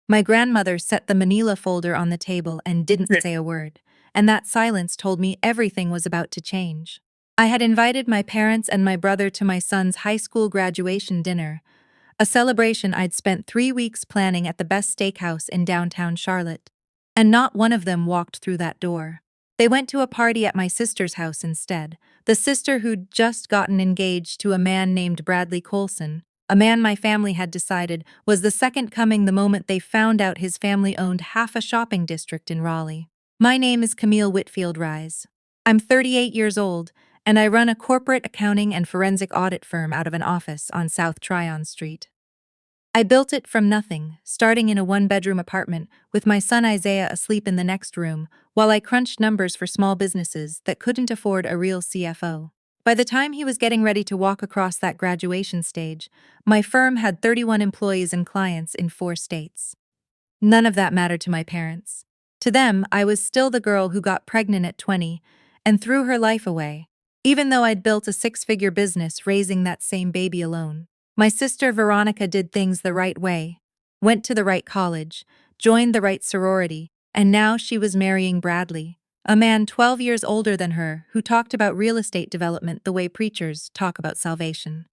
My grandmother set the manila folder on the table and didn't say a word, and that silence told me everything was about to change. I had invited my parents and my brother to my son's high school graduation dinner, a celebration I'd spent 3 weeks planning at the best steakhouse in downtown Charlotte. And not one of them walked through that door. They went to a party at my sister's house instead, the sister who'd just gotten engaged to a man named Bradley Colson, a man my family had decided was the second coming the moment they found out his family owned half a shopping district in Raleigh. My name is Camille Whitfield Rise. I'm 38 years old, and I run a corporate accounting and forensic audit firm out of an office on South Tryon Street. I built it from nothing, starting in a one-bedroom apartment with my son Isaiah asleep in the next room, while I crunched numbers for small businesses that couldn't afford a real CFO. By the time he was getting ready to walk across that graduation stage, my firm had 31 employees and clients in 4 states. None of that mattered to my parents. To them, I was still the girl who got pregnant at 20 and threw her life away, even though I'd built a 6-figure business raising that same baby alone. My sister Veronica did things the right way, went to the right college, joined the right sorority, and now she was marrying Bradley, a man 12 years older than her who talked about real estate development the way preachers talk about salvation.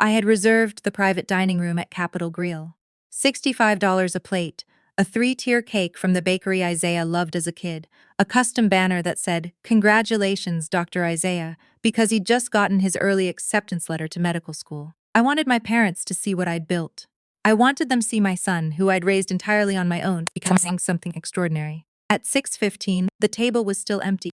I had reserved the private dining room at Capitol Grill. $65 a plate, a 3-tier cake from the bakery Isaiah loved as a kid, a custom banner that said, "Congratulations, Dr. Isaiah," because he'd just gotten his early acceptance letter to medical school. I wanted my parents to see what I'd built. I wanted them to see my son, who I'd raised entirely on my own, becoming something extraordinary. At 6:15, the table was still empty.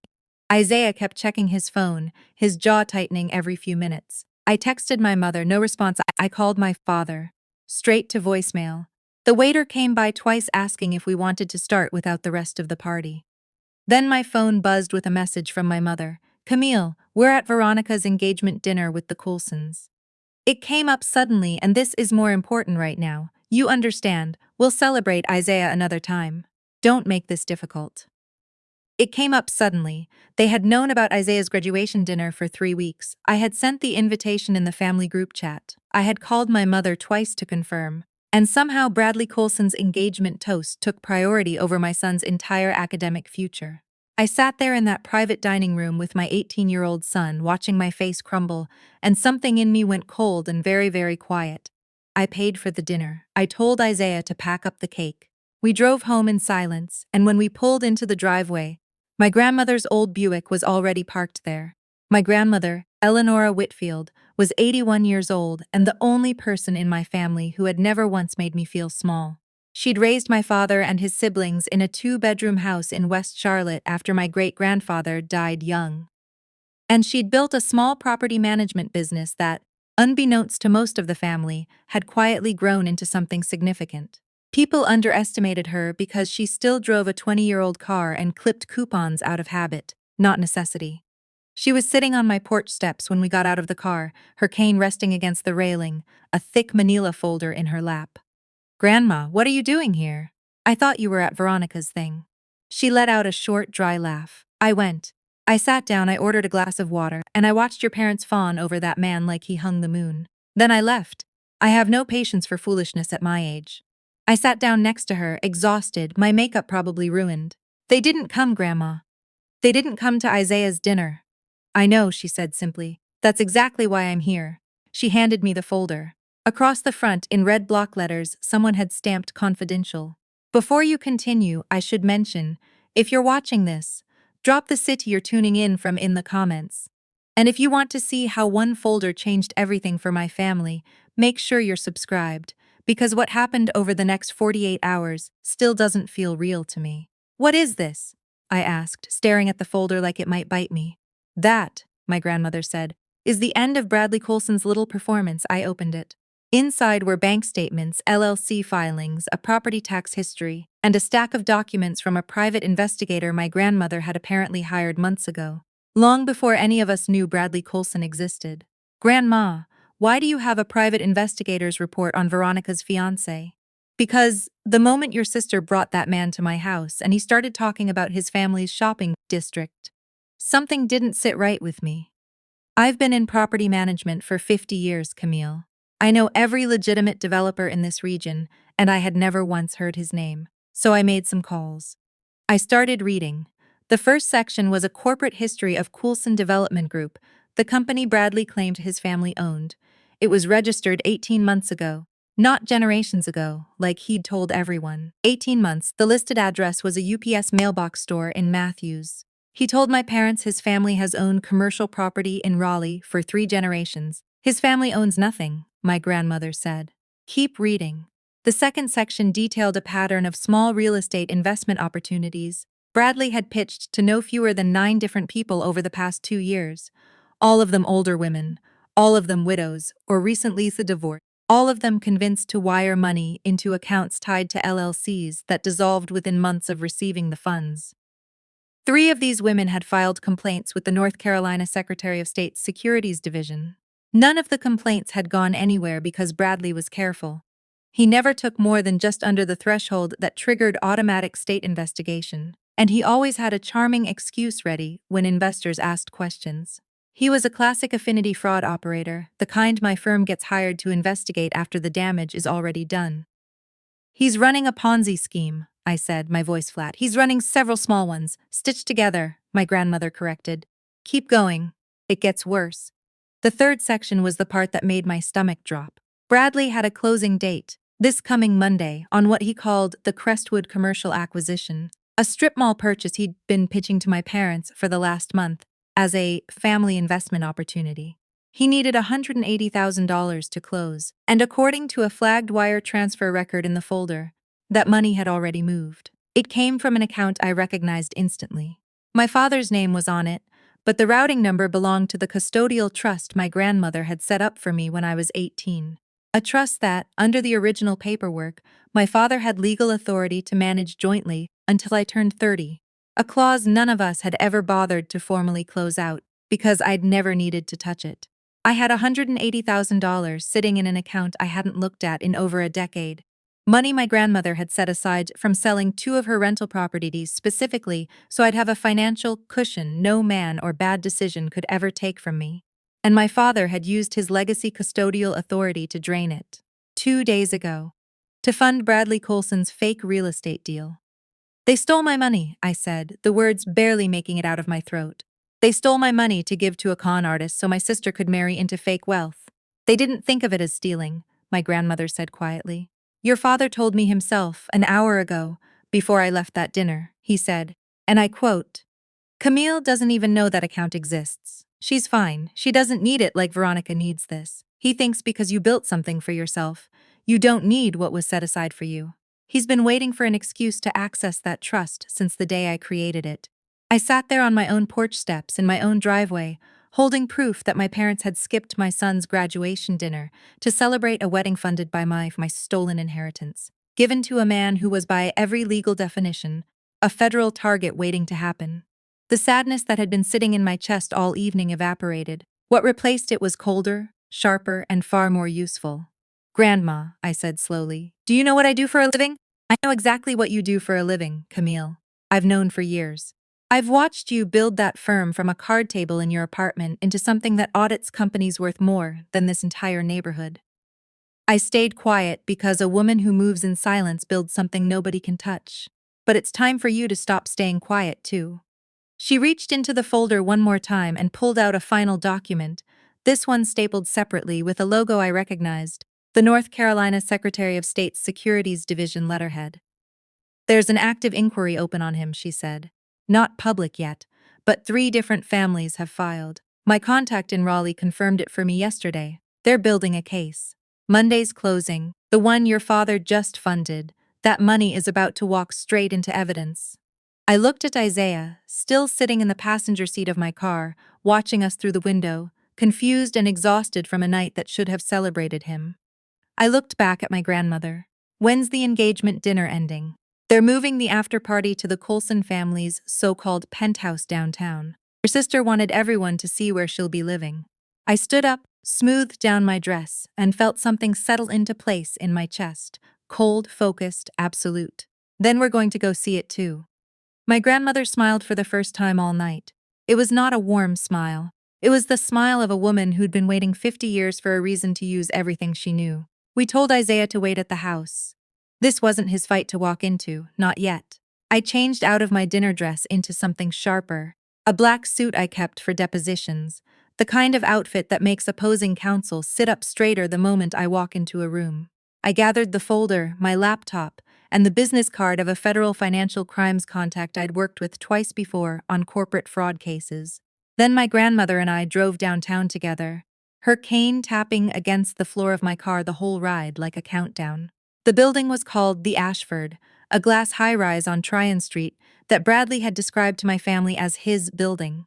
Isaiah kept checking his phone, his jaw tightening every few minutes. I texted my mother, no response. I called my father. Straight to voicemail. The waiter came by twice asking if we wanted to start without the rest of the party. Then my phone buzzed with a message from my mother. "Camille, we're at Veronica's engagement dinner with the Coulsons." It came up suddenly, and this is more important right now. You understand, we'll celebrate Isaiah another time. Don't make this difficult. It came up suddenly. They had known about Isaiah's graduation dinner for 3 weeks. I had sent the invitation in the family group chat. I had called my mother twice to confirm. And somehow Bradley Colson's engagement toast took priority over my son's entire academic future. I sat there in that private dining room with my 18-year-old son, watching my face crumble, and something in me went cold and very, very quiet. I paid for the dinner. I told Isaiah to pack up the cake. We drove home in silence, and when we pulled into the driveway, my grandmother's old Buick was already parked there. My grandmother, Eleanora Whitfield, was 81 years old and the only person in my family who had never once made me feel small. She'd raised my father and his siblings in a 2-bedroom house in West Charlotte after my great-grandfather died young. And she'd built a small property management business that, unbeknownst to most of the family, had quietly grown into something significant. People underestimated her because she still drove a 20-year-old car and clipped coupons out of habit, not necessity. She was sitting on my porch steps when we got out of the car, her cane resting against the railing, a thick manila folder in her lap. "Grandma, what are you doing here? I thought you were at Veronica's thing." She let out a short, dry laugh. I went. I sat down, I ordered a glass of water, and I watched your parents fawn over that man like he hung the moon. Then I left. I have no patience for foolishness at my age. I sat down next to her, exhausted, my makeup probably ruined. "They didn't come, Grandma. They didn't come to Isaiah's dinner." "I know," she said simply. "That's exactly why I'm here." She handed me the folder. Across the front, in red block letters, someone had stamped "Confidential." Before you continue, I should mention, if you're watching this, drop the city you're tuning in from in the comments. And if you want to see how one folder changed everything for my family, make sure you're subscribed, because what happened over the next 48 hours still doesn't feel real to me. "What is this?" I asked, staring at the folder like it might bite me. "That," my grandmother said, "is the end of Bradley Colson's little performance." I opened it. Inside were bank statements, LLC filings, a property tax history, and a stack of documents from a private investigator my grandmother had apparently hired months ago, long before any of us knew Bradley Colson existed. "Grandma, why do you have a private investigator's report on Veronica's fiancé?" "Because the moment your sister brought that man to my house and he started talking about his family's shopping district, something didn't sit right with me. I've been in property management for 50 years, Camille. I know every legitimate developer in this region, and I had never once heard his name. So I made some calls. I started reading. The first section was a corporate history of Coulson Development Group, the company Bradley claimed his family owned. It was registered 18 months ago. Not generations ago, like he'd told everyone. 18 months, the listed address was a UPS mailbox store in Matthews. He told my parents his family has owned commercial property in Raleigh for 3 generations. His family owns nothing, my grandmother said. Keep reading. The second section detailed a pattern of small real estate investment opportunities Bradley had pitched to no fewer than 9 different people over the past 2 years. All of them older women, all of them widows or recently divorced. All of them convinced to wire money into accounts tied to LLCs that dissolved within months of receiving the funds. 3 of these women had filed complaints with the North Carolina Secretary of State's Securities Division. None of the complaints had gone anywhere because Bradley was careful. He never took more than just under the threshold that triggered automatic state investigation, and he always had a charming excuse ready when investors asked questions. He was a classic affinity fraud operator, the kind my firm gets hired to investigate after the damage is already done. He's running a Ponzi scheme, I said, my voice flat. He's running several small ones, stitched together, my grandmother corrected. Keep going. It gets worse. The third section was the part that made my stomach drop. Bradley had a closing date, this coming Monday, on what he called the Crestwood commercial acquisition, a strip mall purchase he'd been pitching to my parents for the last month as a family investment opportunity. He needed $180,000 to close, and according to a flagged wire transfer record in the folder, that money had already moved. It came from an account I recognized instantly. My father's name was on it, but the routing number belonged to the custodial trust my grandmother had set up for me when I was 18. A trust that, under the original paperwork, my father had legal authority to manage jointly until I turned 30. A clause none of us had ever bothered to formally close out, because I'd never needed to touch it. I had $180,000 sitting in an account I hadn't looked at in over a decade. Money my grandmother had set aside from selling 2 of her rental properties specifically so I'd have a financial cushion no man or bad decision could ever take from me. And my father had used his legacy custodial authority to drain it. 2 days ago. To fund Bradley Coulson's fake real estate deal. They stole my money, I said, the words barely making it out of my throat. They stole my money to give to a con artist so my sister could marry into fake wealth. They didn't think of it as stealing, my grandmother said quietly. Your father told me himself an hour ago, before I left that dinner, he said, and I quote, Camille doesn't even know that account exists. She's fine. She doesn't need it like Veronica needs this. He thinks because you built something for yourself, you don't need what was set aside for you. He's been waiting for an excuse to access that trust since the day I created it. I sat there on my own porch steps in my own driveway, holding proof that my parents had skipped my son's graduation dinner to celebrate a wedding funded by my stolen inheritance, given to a man who was by every legal definition, a federal target waiting to happen. The sadness that had been sitting in my chest all evening evaporated. What replaced it was colder, sharper, and far more useful. Grandma, I said slowly, do you know what I do for a living? I know exactly what you do for a living, Camille. I've known for years. I've watched you build that firm from a card table in your apartment into something that audits companies worth more than this entire neighborhood. I stayed quiet because a woman who moves in silence builds something nobody can touch. But it's time for you to stop staying quiet, too. She reached into the folder one more time and pulled out a final document, this one stapled separately with a logo I recognized, the North Carolina Secretary of State's Securities Division letterhead. There's an active inquiry open on him, she said. Not public yet, but 3 different families have filed. My contact in Raleigh confirmed it for me yesterday. They're building a case. Monday's closing, the one your father just funded, that money is about to walk straight into evidence. I looked at Isaiah, still sitting in the passenger seat of my car, watching us through the window, confused and exhausted from a night that should have celebrated him. I looked back at my grandmother. When's the engagement dinner ending? They're moving the after-party to the Coulson family's so-called penthouse downtown. Her sister wanted everyone to see where she'll be living. I stood up, smoothed down my dress, and felt something settle into place in my chest. Cold, focused, absolute. Then we're going to go see it too. My grandmother smiled for the first time all night. It was not a warm smile. It was the smile of a woman who'd been waiting 50 years for a reason to use everything she knew. We told Isaiah to wait at the house. This wasn't his fight to walk into, not yet. I changed out of my dinner dress into something sharper, a black suit I kept for depositions, the kind of outfit that makes opposing counsel sit up straighter the moment I walk into a room. I gathered the folder, my laptop, and the business card of a federal financial crimes contact I'd worked with twice before on corporate fraud cases. Then my grandmother and I drove downtown together, her cane tapping against the floor of my car the whole ride like a countdown. The building was called the Ashford, a glass high-rise on Tryon Street that Bradley had described to my family as his building.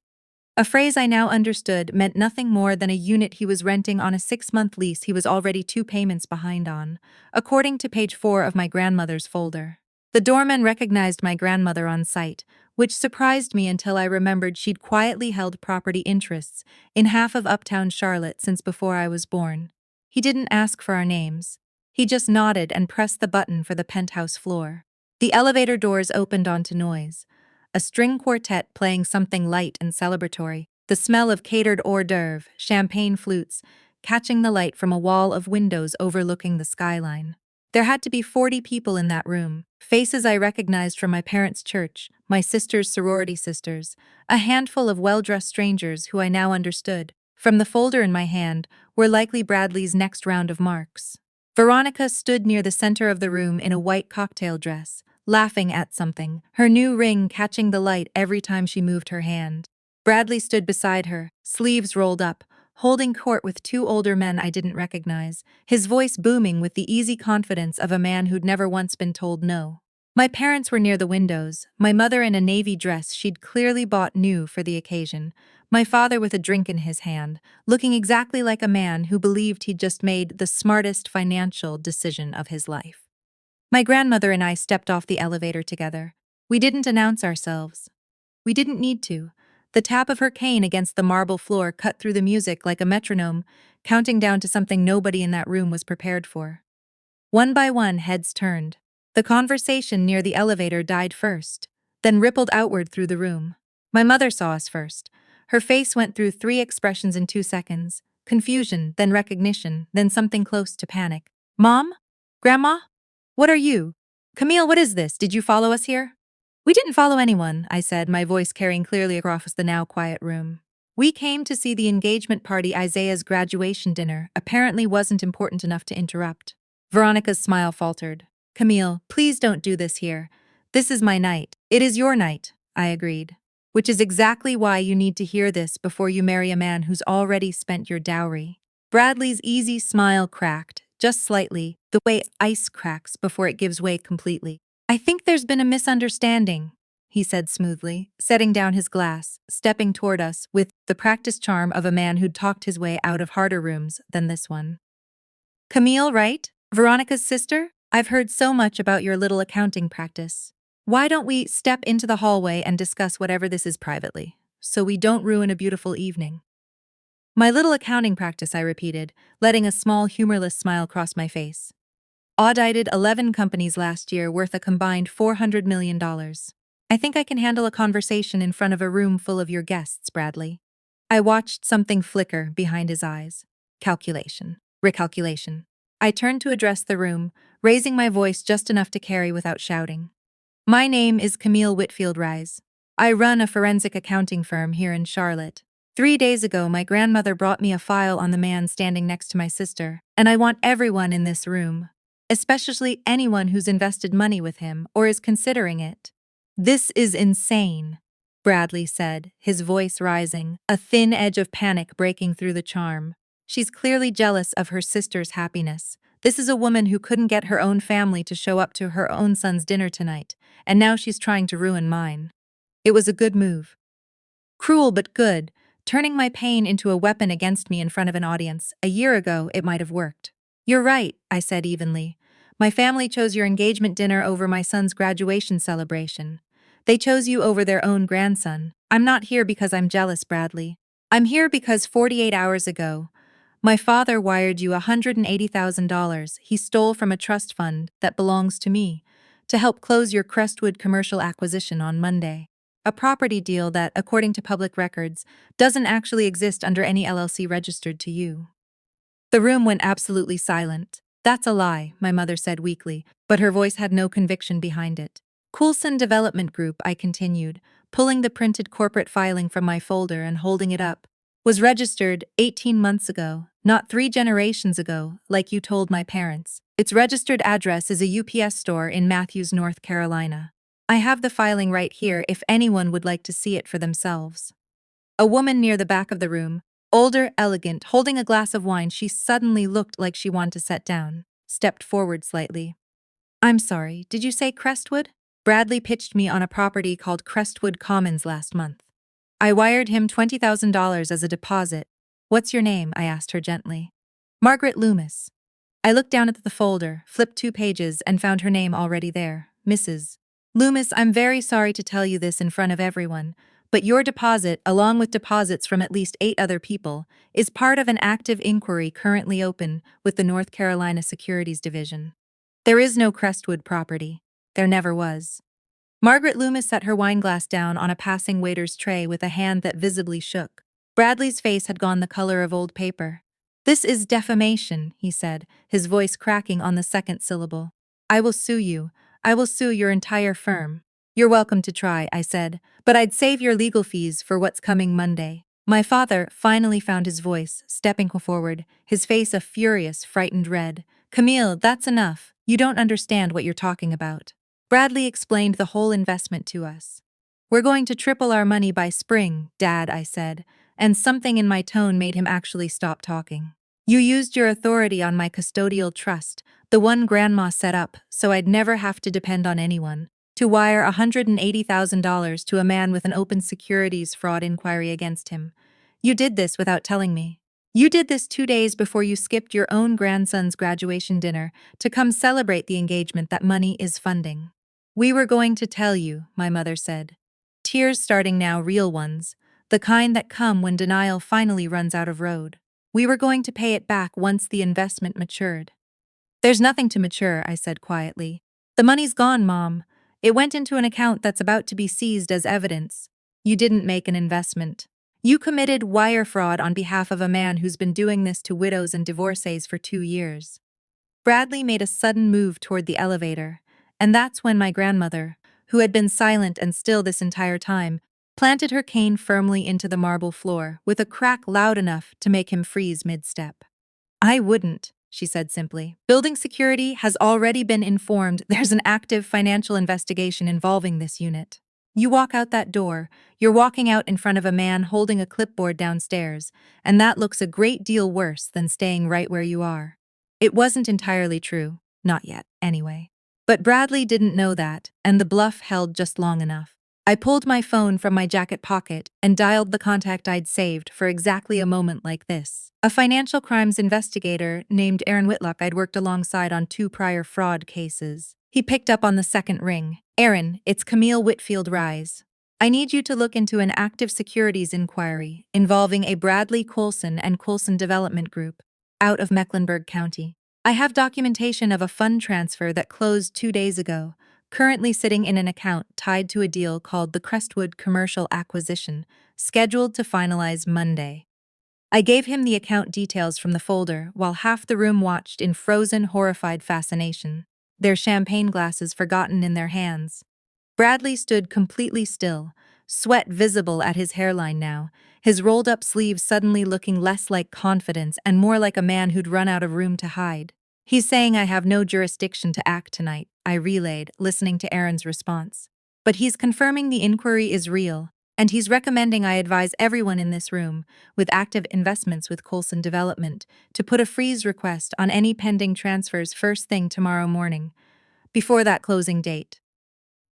A phrase I now understood meant nothing more than a unit he was renting on a 6-month lease he was already 2 payments behind on, according to page 4 of my grandmother's folder. The doorman recognized my grandmother on sight, which surprised me until I remembered she'd quietly held property interests in half of uptown Charlotte since before I was born. He didn't ask for our names. He just nodded and pressed the button for the penthouse floor. The elevator doors opened onto noise. A string quartet playing something light and celebratory, the smell of catered hors d'oeuvre, champagne flutes, catching the light from a wall of windows overlooking the skyline. There had to be 40 people in that room, faces I recognized from my parents' church, my sister's sorority sisters, a handful of well-dressed strangers who I now understood, from the folder in my hand, were likely Bradley's next round of marks. Veronica stood near the center of the room in a white cocktail dress, laughing at something, her new ring catching the light every time she moved her hand. Bradley stood beside her, sleeves rolled up, holding court with 2 older men I didn't recognize, his voice booming with the easy confidence of a man who'd never once been told no. My parents were near the windows, my mother in a navy dress she'd clearly bought new for the occasion, my father with a drink in his hand, looking exactly like a man who believed he'd just made the smartest financial decision of his life. My grandmother and I stepped off the elevator together. We didn't announce ourselves. We didn't need to. The tap of her cane against the marble floor cut through the music like a metronome, counting down to something nobody in that room was prepared for. One by one, heads turned. The conversation near the elevator died first, then rippled outward through the room. My mother saw us first. Her face went through 3 expressions in 2 seconds. Confusion, then recognition, then something close to panic. Mom? Grandma? What are you? Camille, what is this? Did you follow us here? We didn't follow anyone, I said, my voice carrying clearly across the now quiet room. We came to see the engagement party. Isaiah's graduation dinner apparently wasn't important enough to interrupt. Veronica's smile faltered. Camille, please don't do this here. This is my night. It is your night, I agreed. Which is exactly why you need to hear this before you marry a man who's already spent your dowry. Bradley's easy smile cracked, just slightly, the way ice cracks before it gives way completely. I think there's been a misunderstanding, he said smoothly, setting down his glass, stepping toward us with the practiced charm of a man who'd talked his way out of harder rooms than this one. Camille, right? Veronica's sister? I've heard so much about your little accounting practice. Why don't we step into the hallway and discuss whatever this is privately, so we don't ruin a beautiful evening? My little accounting practice, I repeated, letting a small humorless smile cross my face. Audited 11 companies last year worth a combined $400 million. I think I can handle a conversation in front of a room full of your guests, Bradley. I watched something flicker behind his eyes. Calculation. Recalculation. I turned to address the room, raising my voice just enough to carry without shouting. My name is Camille Whitfield Rise. I run a forensic accounting firm here in Charlotte. 3 days ago, my grandmother brought me a file on the man standing next to my sister, and I want everyone in this room, especially anyone who's invested money with him or is considering it. This is insane, Bradley said, his voice rising, a thin edge of panic breaking through the charm. She's clearly jealous of her sister's happiness. This is a woman who couldn't get her own family to show up to her own son's dinner tonight, and now she's trying to ruin mine. It was a good move. Cruel but good, turning my pain into a weapon against me in front of an audience. A year ago, it might have worked. You're right, I said evenly. My family chose your engagement dinner over my son's graduation celebration. They chose you over their own grandson. I'm not here because I'm jealous, Bradley. I'm here because 48 hours ago, my father wired you $180,000 he stole from a trust fund that belongs to me to help close your Crestwood commercial acquisition on Monday. A property deal that, according to public records, doesn't actually exist under any LLC registered to you. The room went absolutely silent. That's a lie, my mother said weakly, but her voice had no conviction behind it. Coulson Development Group, I continued, pulling the printed corporate filing from my folder and holding it up, was registered 18 months ago, not 3 generations ago, like you told my parents. Its registered address is a UPS store in Matthews, North Carolina. I have the filing right here if anyone would like to see it for themselves. A woman near the back of the room, older, elegant, holding a glass of wine she suddenly looked like she wanted to sit down, stepped forward slightly. I'm sorry, did you say Crestwood? Bradley pitched me on a property called Crestwood Commons last month. I wired him $20,000 as a deposit. What's your name? I asked her gently. Margaret Loomis. I looked down at the folder, flipped 2 pages, and found her name already there, Mrs. Loomis. I'm very sorry to tell you this in front of everyone, but your deposit, along with deposits from at least 8 other people, is part of an active inquiry currently open with the North Carolina Securities Division. There is no Crestwood property. There never was. Margaret Loomis set her wineglass down on a passing waiter's tray with a hand that visibly shook. Bradley's face had gone the color of old paper. This is defamation, he said, his voice cracking on the second syllable. I will sue you. I will sue your entire firm. You're welcome to try, I said, but I'd save your legal fees for what's coming Monday. My father finally found his voice, stepping forward, his face a furious, frightened red. Camille, that's enough. You don't understand what you're talking about. Bradley explained the whole investment to us. We're going to triple our money by spring, Dad, I said, and something in my tone made him actually stop talking. You used your authority on my custodial trust, the one Grandma set up, so I'd never have to depend on anyone, to wire $180,000 to a man with an open securities fraud inquiry against him. You did this without telling me. You did this 2 days before you skipped your own grandson's graduation dinner to come celebrate the engagement that money is funding. We were going to tell you, my mother said. Tears starting now, real ones, the kind that come when denial finally runs out of road. We were going to pay it back once the investment matured. There's nothing to mature, I said quietly. The money's gone, Mom. It went into an account that's about to be seized as evidence. You didn't make an investment. You committed wire fraud on behalf of a man who's been doing this to widows and divorcees for 2 years. Bradley made a sudden move toward the elevator, and that's when my grandmother, who had been silent and still this entire time, planted her cane firmly into the marble floor with a crack loud enough to make him freeze mid-step. I wouldn't, she said simply. Building security has already been informed there's an active financial investigation involving this unit. You walk out that door, you're walking out in front of a man holding a clipboard downstairs, and that looks a great deal worse than staying right where you are. It wasn't entirely true, not yet, anyway. But Bradley didn't know that, and the bluff held just long enough. I pulled my phone from my jacket pocket and dialed the contact I'd saved for exactly a moment like this. A financial crimes investigator named Aaron Whitlock I'd worked alongside on 2 prior fraud cases. He picked up on the second ring. Aaron, it's Camille Whitfield Rise. I need you to look into an active securities inquiry involving a Bradley Coulson and Coulson Development Group out of Mecklenburg County. I have documentation of a fund transfer that closed 2 days ago, currently sitting in an account tied to a deal called the Crestwood Commercial Acquisition, scheduled to finalize Monday. I gave him the account details from the folder while half the room watched in frozen, horrified fascination, their champagne glasses forgotten in their hands. Bradley stood completely still, sweat visible at his hairline now, his rolled-up sleeves suddenly looking less like confidence and more like a man who'd run out of room to hide. He's saying I have no jurisdiction to act tonight, I relayed, listening to Aaron's response. But he's confirming the inquiry is real, and he's recommending I advise everyone in this room, with active investments with Coulson Development, to put a freeze request on any pending transfers first thing tomorrow morning, before that closing date.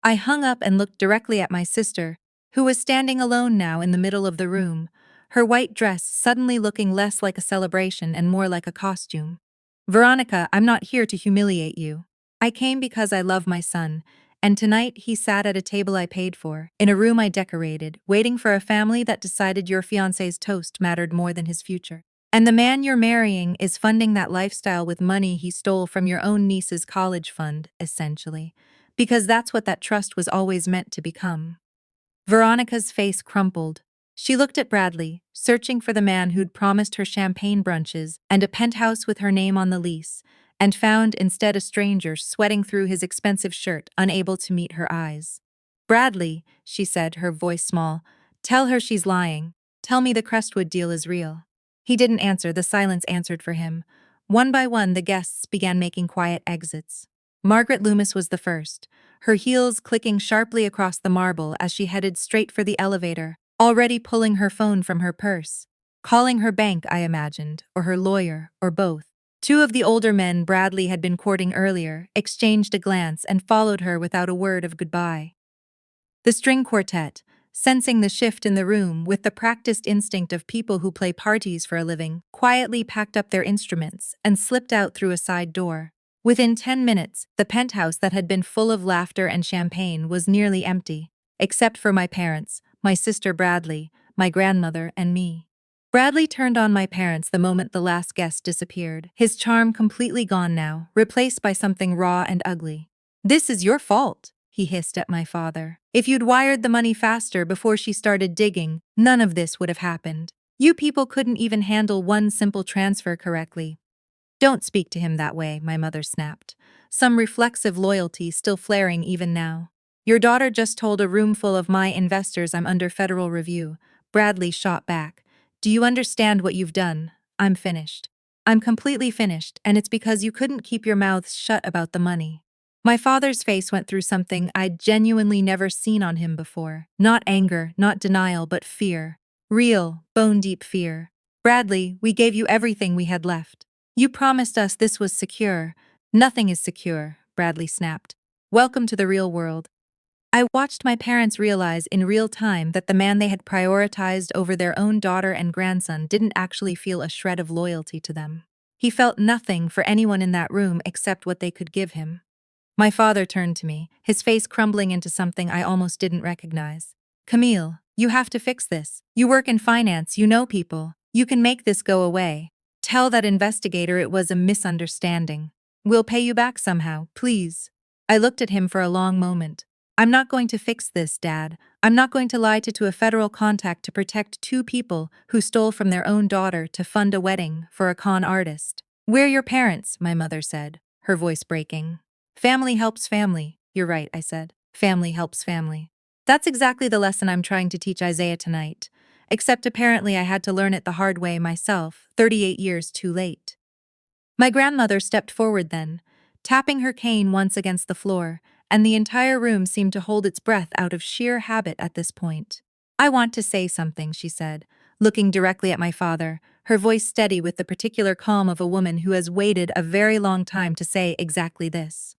I hung up and looked directly at my sister, who was standing alone now in the middle of the room, her white dress suddenly looking less like a celebration and more like a costume. Veronica, I'm not here to humiliate you. I came because I love my son, and tonight he sat at a table I paid for, in a room I decorated, waiting for a family that decided your fiancé's toast mattered more than his future. And the man you're marrying is funding that lifestyle with money he stole from your own niece's college fund, essentially, because that's what that trust was always meant to become. Veronica's face crumpled. She looked at Bradley, searching for the man who'd promised her champagne brunches and a penthouse with her name on the lease, and found instead a stranger sweating through his expensive shirt, unable to meet her eyes. "Bradley," she said, her voice small, "tell her she's lying. Tell me the Crestwood deal is real." He didn't answer, the silence answered for him. One by one, the guests began making quiet exits. Margaret Loomis was the first, her heels clicking sharply across the marble as she headed straight for the elevator, already pulling her phone from her purse. Calling her bank, I imagined, or her lawyer, or both. Two of the older men Bradley had been courting earlier exchanged a glance and followed her without a word of goodbye. The string quartet, sensing the shift in the room with the practiced instinct of people who play parties for a living, quietly packed up their instruments and slipped out through a side door. Within 10 minutes, the penthouse that had been full of laughter and champagne was nearly empty, except for my parents, my sister Bradley, my grandmother, and me. Bradley turned on my parents the moment the last guest disappeared, his charm completely gone now, replaced by something raw and ugly. "This is your fault," he hissed at my father. "If you'd wired the money faster before she started digging, none of this would have happened. You people couldn't even handle one simple transfer correctly." "Don't speak to him that way," my mother snapped, some reflexive loyalty still flaring even now. "Your daughter just told a room full of my investors I'm under federal review." Bradley shot back. "Do you understand what you've done? I'm finished. I'm completely finished, and it's because you couldn't keep your mouths shut about the money." My father's face went through something I'd genuinely never seen on him before. Not anger, not denial, but fear. Real, bone-deep fear. "Bradley, we gave you everything we had left. You promised us this was secure." "Nothing is secure," Bradley snapped. "Welcome to the real world." I watched my parents realize in real time that the man they had prioritized over their own daughter and grandson didn't actually feel a shred of loyalty to them. He felt nothing for anyone in that room except what they could give him. My father turned to me, his face crumbling into something I almost didn't recognize. "Camille, you have to fix this. You work in finance, you know people. You can make this go away. Tell that investigator it was a misunderstanding. We'll pay you back somehow, please." I looked at him for a long moment. "I'm not going to fix this, Dad. I'm not going to lie to a federal contact to protect two people who stole from their own daughter to fund a wedding for a con artist." "We're your parents," my mother said, her voice breaking. "Family helps family." "You're right," I said. "Family helps family." That's exactly the lesson I'm trying to teach Isaiah tonight. Except apparently I had to learn it the hard way myself, 38 years too late. My grandmother stepped forward then, tapping her cane once against the floor, and the entire room seemed to hold its breath out of sheer habit at this point. "I want to say something," she said, looking directly at my father, her voice steady with the particular calm of a woman who has waited a very long time to say exactly this.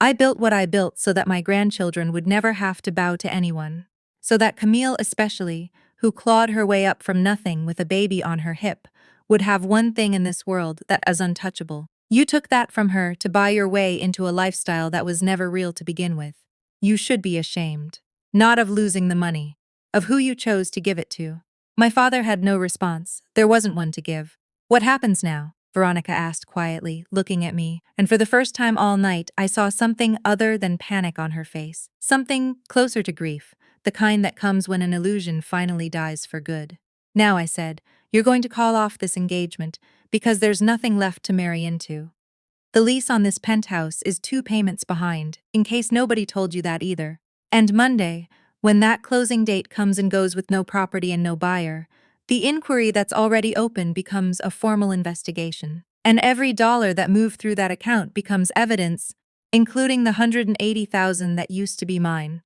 "I built what I built so that my grandchildren would never have to bow to anyone. So that Camille especially, who clawed her way up from nothing with a baby on her hip, would have one thing in this world that is untouchable. You took that from her to buy your way into a lifestyle that was never real to begin with. You should be ashamed. Not of losing the money, of who you chose to give it to." My father had no response. There wasn't one to give. "What happens now?" Veronica asked quietly, looking at me, and for the first time all night I saw something other than panic on her face. Something closer to grief, the kind that comes when an illusion finally dies for good. "Now," I said, "you're going to call off this engagement, because there's nothing left to marry into. The lease on this penthouse is 2 payments behind, in case nobody told you that either. And Monday, when that closing date comes and goes with no property and no buyer, the inquiry that's already open becomes a formal investigation. And every dollar that moved through that account becomes evidence, including the $180,000 that used to be mine."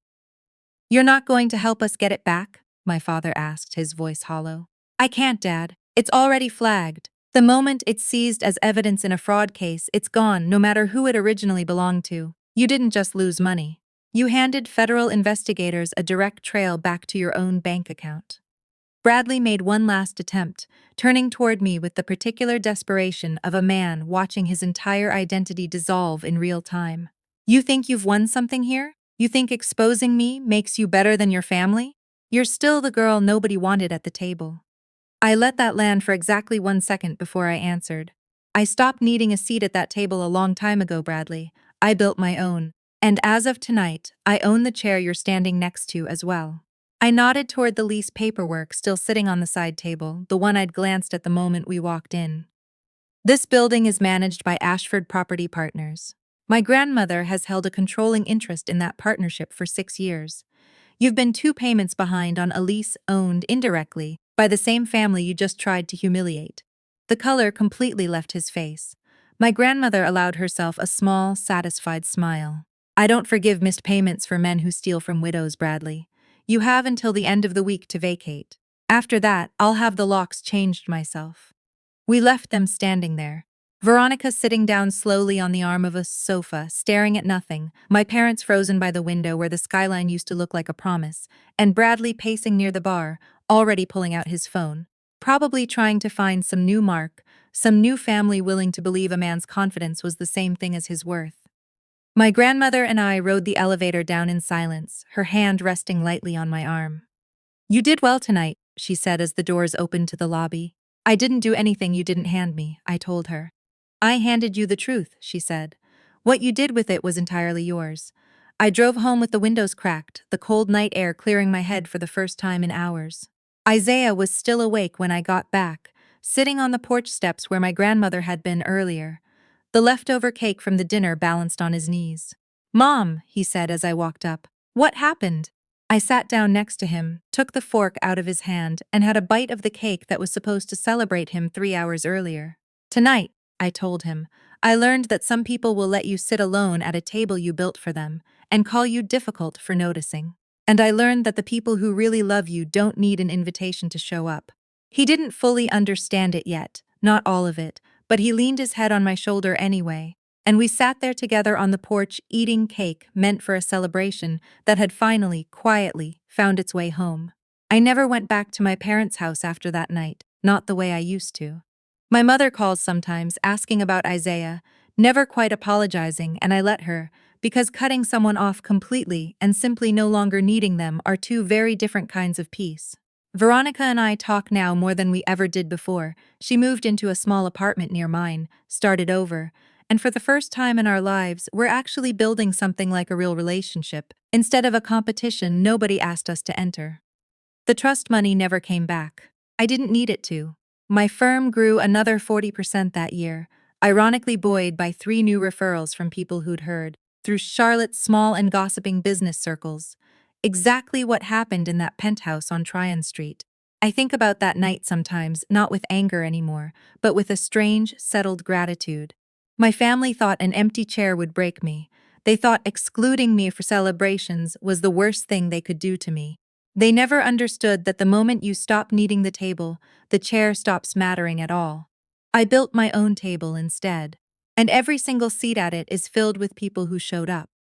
"You're not going to help us get it back?" my father asked, his voice hollow. "I can't, Dad. It's already flagged. The moment it's seized as evidence in a fraud case, it's gone, no matter who it originally belonged to. You didn't just lose money. You handed federal investigators a direct trail back to your own bank account." Bradley made one last attempt, turning toward me with the particular desperation of a man watching his entire identity dissolve in real time. "You think you've won something here? You think exposing me makes you better than your family? You're still the girl nobody wanted at the table." I let that land for exactly 1 second before I answered. "I stopped needing a seat at that table a long time ago, Bradley. I built my own. And as of tonight, I own the chair you're standing next to as well." I nodded toward the lease paperwork still sitting on the side table, the one I'd glanced at the moment we walked in. This building is managed by Ashford Property Partners. My grandmother has held a controlling interest in that partnership for 6 years. You've been 2 payments behind on a lease owned indirectly by the same family you just tried to humiliate. The color completely left his face. My grandmother allowed herself a small, satisfied smile. I don't forgive missed payments for men who steal from widows, Bradley. You have until the end of the week to vacate. After that, I'll have the locks changed myself. We left them standing there. Veronica sitting down slowly on the arm of a sofa, staring at nothing, my parents frozen by the window where the skyline used to look like a promise, and Bradley pacing near the bar, already pulling out his phone, probably trying to find some new mark, some new family willing to believe a man's confidence was the same thing as his worth. My grandmother and I rode the elevator down in silence, her hand resting lightly on my arm. You did well tonight, she said as the doors opened to the lobby. I didn't do anything you didn't hand me, I told her. I handed you the truth, she said. What you did with it was entirely yours. I drove home with the windows cracked, the cold night air clearing my head for the first time in hours. Isaiah was still awake when I got back, sitting on the porch steps where my grandmother had been earlier. The leftover cake from the dinner balanced on his knees. Mom, he said as I walked up. What happened? I sat down next to him, took the fork out of his hand, and had a bite of the cake that was supposed to celebrate him 3 hours earlier. Tonight, I told him, I learned that some people will let you sit alone at a table you built for them and call you difficult for noticing. And I learned that the people who really love you don't need an invitation to show up. He didn't fully understand it yet, not all of it, but he leaned his head on my shoulder anyway, and we sat there together on the porch eating cake meant for a celebration that had finally, quietly, found its way home. I never went back to my parents' house after that night, not the way I used to. My mother calls sometimes, asking about Isaiah, never quite apologizing, and I let her, because cutting someone off completely and simply no longer needing them are two very different kinds of peace. Veronica and I talk now more than we ever did before. She moved into a small apartment near mine, started over, and for the first time in our lives, we're actually building something like a real relationship, instead of a competition nobody asked us to enter. The trust money never came back. I didn't need it to. My firm grew another 40% that year, ironically buoyed by 3 new referrals from people who'd heard, through Charlotte's small and gossiping business circles, exactly what happened in that penthouse on Tryon Street. I think about that night sometimes, not with anger anymore, but with a strange, settled gratitude. My family thought an empty chair would break me. They thought excluding me for celebrations was the worst thing they could do to me. They never understood that the moment you stop needing the table, the chair stops mattering at all. I built my own table instead, and every single seat at it is filled with people who showed up.